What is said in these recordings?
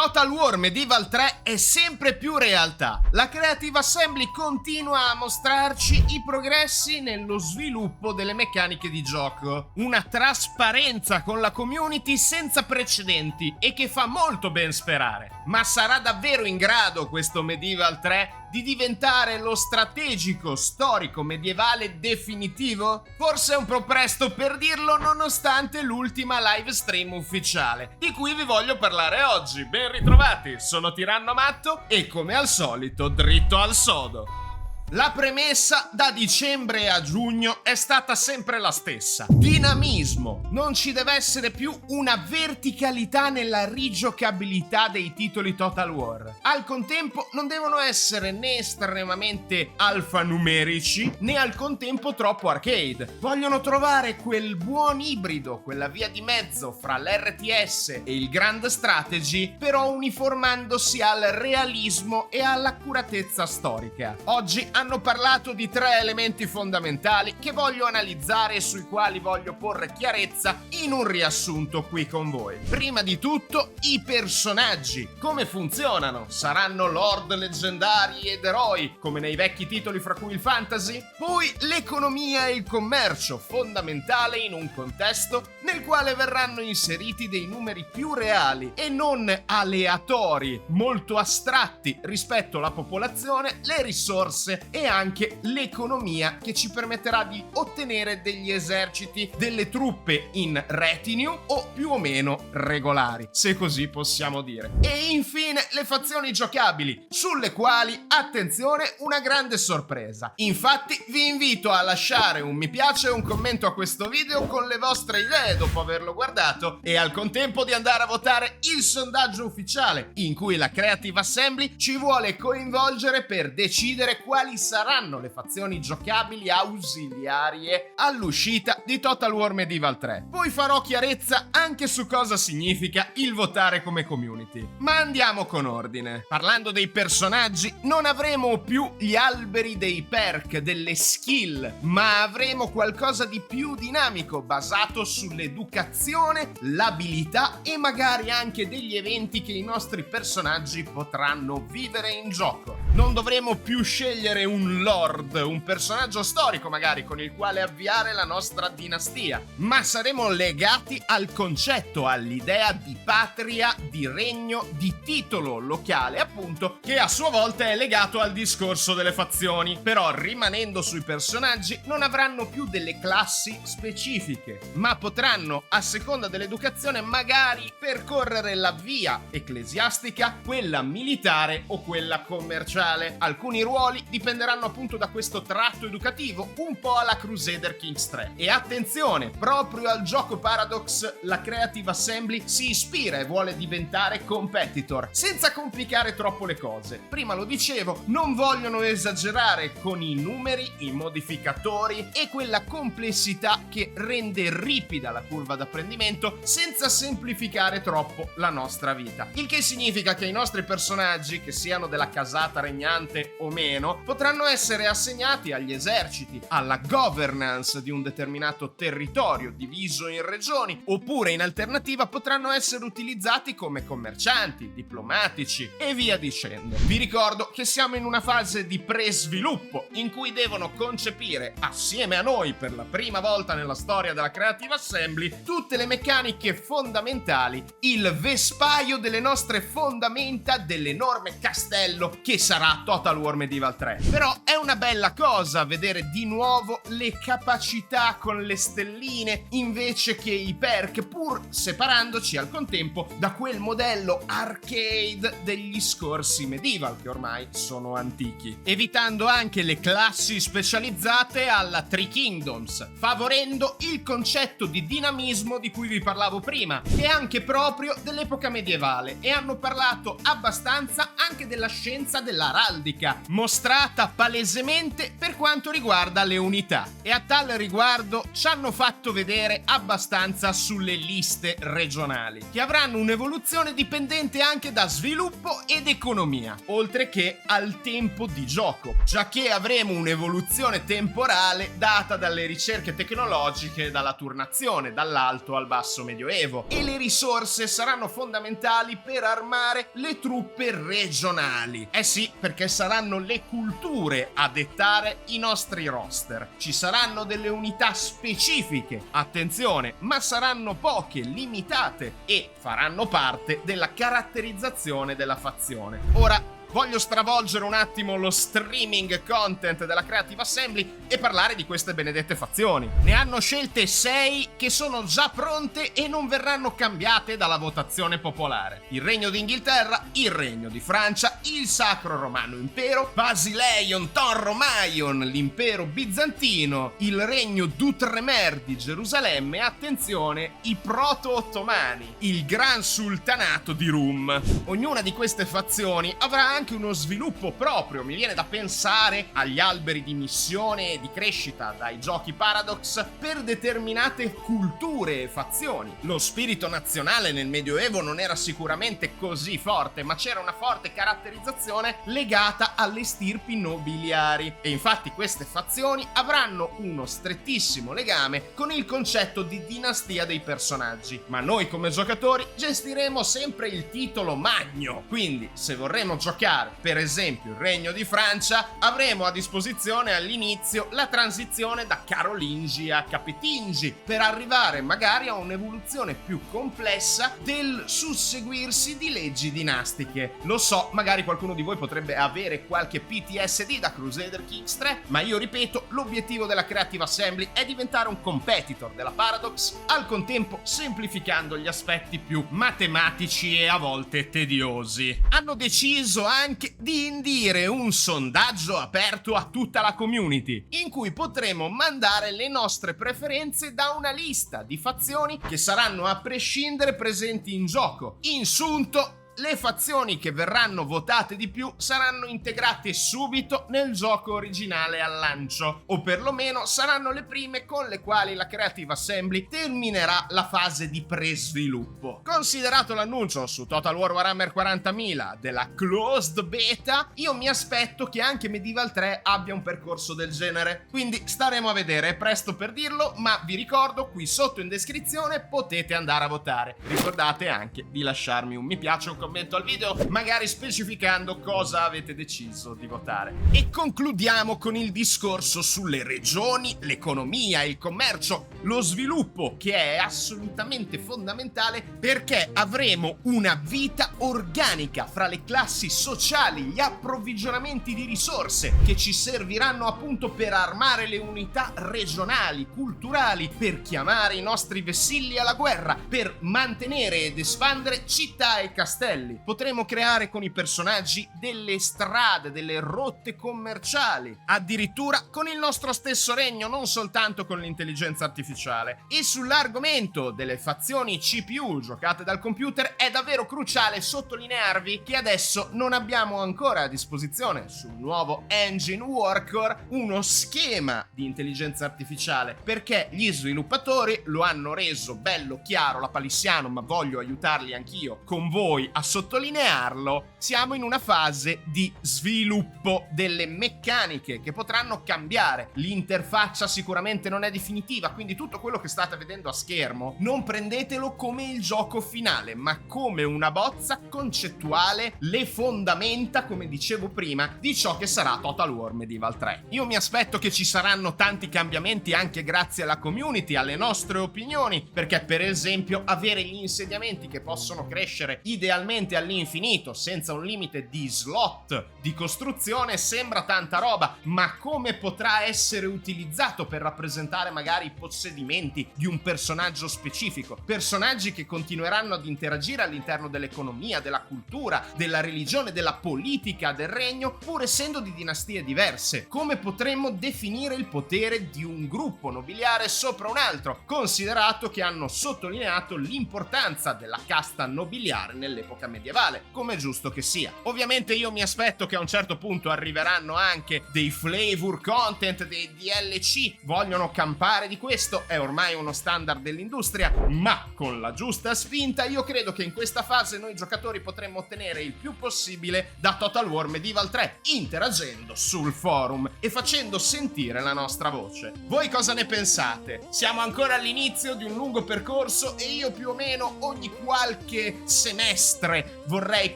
Total War Medieval 3 è sempre più realtà. La Creative Assembly continua a mostrarci i progressi nello sviluppo delle meccaniche di gioco. Una trasparenza con la community senza precedenti e che fa molto ben sperare. Ma sarà davvero in grado questo Medieval 3 di diventare lo strategico storico medievale definitivo? Forse è un po' presto per dirlo, nonostante l'ultima live stream ufficiale, di cui vi voglio parlare oggi. Ben ritrovati, sono Tiranno Matto e come al solito dritto al sodo. La premessa da dicembre a giugno è stata sempre la stessa. Dinamismo. Non ci deve essere più una verticalità nella rigiocabilità dei titoli Total War. Al contempo non devono essere né estremamente alfanumerici né al contempo troppo arcade. Vogliono trovare quel buon ibrido, quella via di mezzo fra l'RTS e il Grand Strategy, però uniformandosi al realismo e all'accuratezza storica. Oggi hanno parlato di 3 elementi fondamentali che voglio analizzare e sui quali voglio porre chiarezza in un riassunto qui con voi. Prima di tutto, i personaggi. Come funzionano? Saranno lord leggendari ed eroi, come nei vecchi titoli fra cui il fantasy? Poi l'economia e il commercio, fondamentale in un contesto nel quale verranno inseriti dei numeri più reali e non aleatori, molto astratti rispetto alla popolazione, le risorse e anche l'economia che ci permetterà di ottenere degli eserciti, delle truppe in retinue o più o meno regolari, se così possiamo dire. E infine le fazioni giocabili, sulle quali, attenzione, una grande sorpresa. Infatti vi invito a lasciare un mi piace e un commento a questo video con le vostre idee dopo averlo guardato e al contempo di andare a votare il sondaggio ufficiale in cui la Creative Assembly ci vuole coinvolgere per decidere quali saranno le fazioni giocabili ausiliarie all'uscita di Total War Medieval 3. Poi farò chiarezza anche su cosa significa il votare come community. Ma andiamo con ordine. Parlando dei personaggi, non avremo più gli alberi dei perk, delle skill, ma avremo qualcosa di più dinamico, basato sull'educazione, l'abilità e magari anche degli eventi che i nostri personaggi potranno vivere in gioco. Non dovremo più scegliere un lord, un personaggio storico magari con il quale avviare la nostra dinastia, ma saremo legati al concetto, all'idea di patria, di regno, di titolo locale, appunto, che a sua volta è legato al discorso delle fazioni. Però rimanendo sui personaggi non avranno più delle classi specifiche, ma potranno, a seconda dell'educazione, magari percorrere la via ecclesiastica, quella militare o quella commerciale. Alcuni ruoli dipenderanno appunto da questo tratto educativo, un po' alla Crusader Kings 3. E attenzione, proprio al gioco Paradox la Creative Assembly si ispira e vuole diventare competitor, senza complicare troppo le cose. Prima lo dicevo, non vogliono esagerare con i numeri, i modificatori e quella complessità che rende ripida la curva d'apprendimento senza semplificare troppo la nostra vita. Il che significa che i nostri personaggi, che siano della casata regnante o meno, potranno essere assegnati agli eserciti, alla governance di un determinato territorio diviso in regioni, oppure in alternativa potranno essere utilizzati come commercianti, diplomatici e via dicendo. Vi ricordo che siamo in una fase di pre-sviluppo in cui devono concepire assieme a noi per la prima volta nella storia della Creative Assembly tutte le meccaniche fondamentali, il vespaio delle nostre fondamenta dell'enorme castello che sarà Total War Medieval 3. Però è una bella cosa vedere di nuovo le capacità con le stelline invece che i perk, pur separandoci al contempo da quel modello arcade degli scorsi Medieval che ormai sono antichi, evitando anche le classi specializzate alla Three Kingdoms, favorendo il concetto di dinamismo di cui vi parlavo prima, che è anche proprio dell'epoca medievale. E hanno parlato abbastanza anche della scienza dell'araldica, mostrata palesemente per quanto riguarda le unità. E a tal riguardo ci hanno fatto vedere abbastanza sulle liste regionali, che avranno un'evoluzione dipendente anche da sviluppo ed economia, oltre che al tempo di gioco, già che avremo un'evoluzione temporale data dalle ricerche tecnologiche, dalla turnazione dall'alto al basso medioevo, e le risorse saranno fondamentali per armare le truppe regionali. Eh sì, perché saranno le culture a dettare i nostri roster. Ci saranno delle unità specifiche, attenzione, ma saranno poche, limitate, e faranno parte della caratterizzazione della fazione. Ora voglio stravolgere un attimo lo streaming content della Creative Assembly e parlare di queste benedette fazioni. Ne hanno scelte 6 che sono già pronte e non verranno cambiate dalla votazione popolare. Il Regno d'Inghilterra, il Regno di Francia, il Sacro Romano Impero, Basileion, Torromaion, l'Impero Bizantino, il Regno d'Outremer di Gerusalemme e, attenzione, i Proto-Ottomani, il Gran Sultanato di Rum. Ognuna di queste fazioni avrà anche uno sviluppo proprio. Mi viene da pensare agli alberi di missione e di crescita dai giochi Paradox per determinate culture e fazioni. Lo spirito nazionale nel Medioevo non era sicuramente così forte, ma c'era una forte caratterizzazione legata alle stirpi nobiliari, e infatti queste fazioni avranno uno strettissimo legame con il concetto di dinastia dei personaggi. Ma noi come giocatori gestiremo sempre il titolo magno, quindi se vorremmo giocare per esempio il Regno di Francia, avremo a disposizione all'inizio la transizione da Carolingi a Capetingi, per arrivare magari a un'evoluzione più complessa del susseguirsi di leggi dinastiche. Lo so, magari qualcuno di voi potrebbe avere qualche PTSD da Crusader Kings 3, ma io ripeto, l'obiettivo della Creative Assembly è diventare un competitor della Paradox, al contempo semplificando gli aspetti più matematici e a volte tediosi. Hanno deciso anche di indire un sondaggio aperto a tutta la community, in cui potremo mandare le nostre preferenze da una lista di fazioni che saranno a prescindere presenti in gioco. In sunto, le fazioni che verranno votate di più saranno integrate subito nel gioco originale al lancio, o perlomeno saranno le prime con le quali la Creative Assembly terminerà la fase di pre-sviluppo. Considerato l'annuncio su Total War Warhammer 40.000 della Closed Beta, io mi aspetto che anche Medieval 3 abbia un percorso del genere, quindi staremo a vedere. È presto per dirlo, ma vi ricordo, qui sotto in descrizione potete andare a votare. Ricordate anche di lasciarmi un mi piace o un commento al video, magari specificando cosa avete deciso di votare. E concludiamo con il discorso sulle regioni, l'economia, il commercio, lo sviluppo, che è assolutamente fondamentale perché avremo una vita organica fra le classi sociali, gli approvvigionamenti di risorse che ci serviranno appunto per armare le unità regionali, culturali, per chiamare i nostri vessilli alla guerra, per mantenere ed espandere città e castelli. Potremo creare con i personaggi delle strade, delle rotte commerciali, addirittura con il nostro stesso regno, non soltanto con l'intelligenza artificiale. E sull'argomento delle fazioni CPU giocate dal computer è davvero cruciale sottolinearvi che adesso non abbiamo ancora a disposizione sul nuovo engine Workcore uno schema di intelligenza artificiale, perché gli sviluppatori lo hanno reso bello chiaro, lapalissiano, ma voglio aiutarli anch'io con voi a sottolinearlo. Siamo in una fase di sviluppo delle meccaniche che potranno cambiare. L'interfaccia sicuramente non è definitiva, quindi tutto quello che state vedendo a schermo non prendetelo come il gioco finale, ma come una bozza concettuale, le fondamenta, come dicevo prima, di ciò che sarà Total War Medieval 3. Io mi aspetto che ci saranno tanti cambiamenti anche grazie alla community, alle nostre opinioni, perché per esempio avere gli insediamenti che possono crescere idealmente all'infinito senza un limite di slot di costruzione sembra tanta roba, ma come potrà essere utilizzato per rappresentare magari i possedimenti di un personaggio specifico, personaggi che continueranno ad interagire all'interno dell'economia, della cultura, della religione, della politica del regno, pur essendo di dinastie diverse. Come potremmo definire il potere di un gruppo nobiliare sopra un altro, considerato che hanno sottolineato l'importanza della casta nobiliare nell'epoca medievale, come è giusto che sia. Ovviamente io mi aspetto che a un certo punto arriveranno anche dei flavor content, dei DLC, vogliono campare di questo, questo è ormai uno standard dell'industria, ma con la giusta spinta io credo che in questa fase noi giocatori potremmo ottenere il più possibile da Total War Medieval 3, interagendo sul forum e facendo sentire la nostra voce. Voi cosa ne pensate? Siamo ancora all'inizio di un lungo percorso e io più o meno ogni qualche semestre vorrei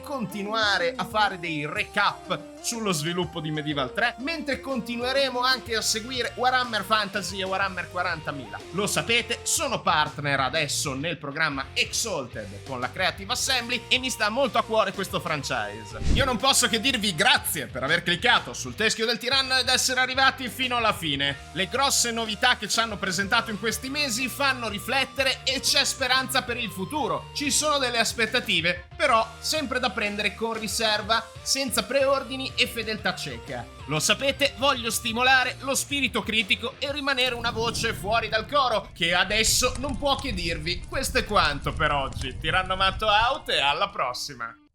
continuare a fare dei recap sullo sviluppo di Medieval 3, mentre continueremo anche a seguire Warhammer Fantasy e Warhammer 40.000. Lo sapete, sono partner adesso nel programma Exalted con la Creative Assembly e mi sta molto a cuore questo franchise. Io non posso che dirvi grazie per aver cliccato sul teschio del tiranno ed essere arrivati fino alla fine. Le grosse novità che ci hanno presentato in questi mesi fanno riflettere e c'è speranza per il futuro. Ci sono delle aspettative, però sempre da prendere con riserva, senza preordini e fedeltà cieca. Lo sapete, voglio stimolare lo spirito critico e rimanere una voce fuori dal coro, che adesso non può che dirvi. Questo è quanto per oggi. Tirannomatto out e alla prossima!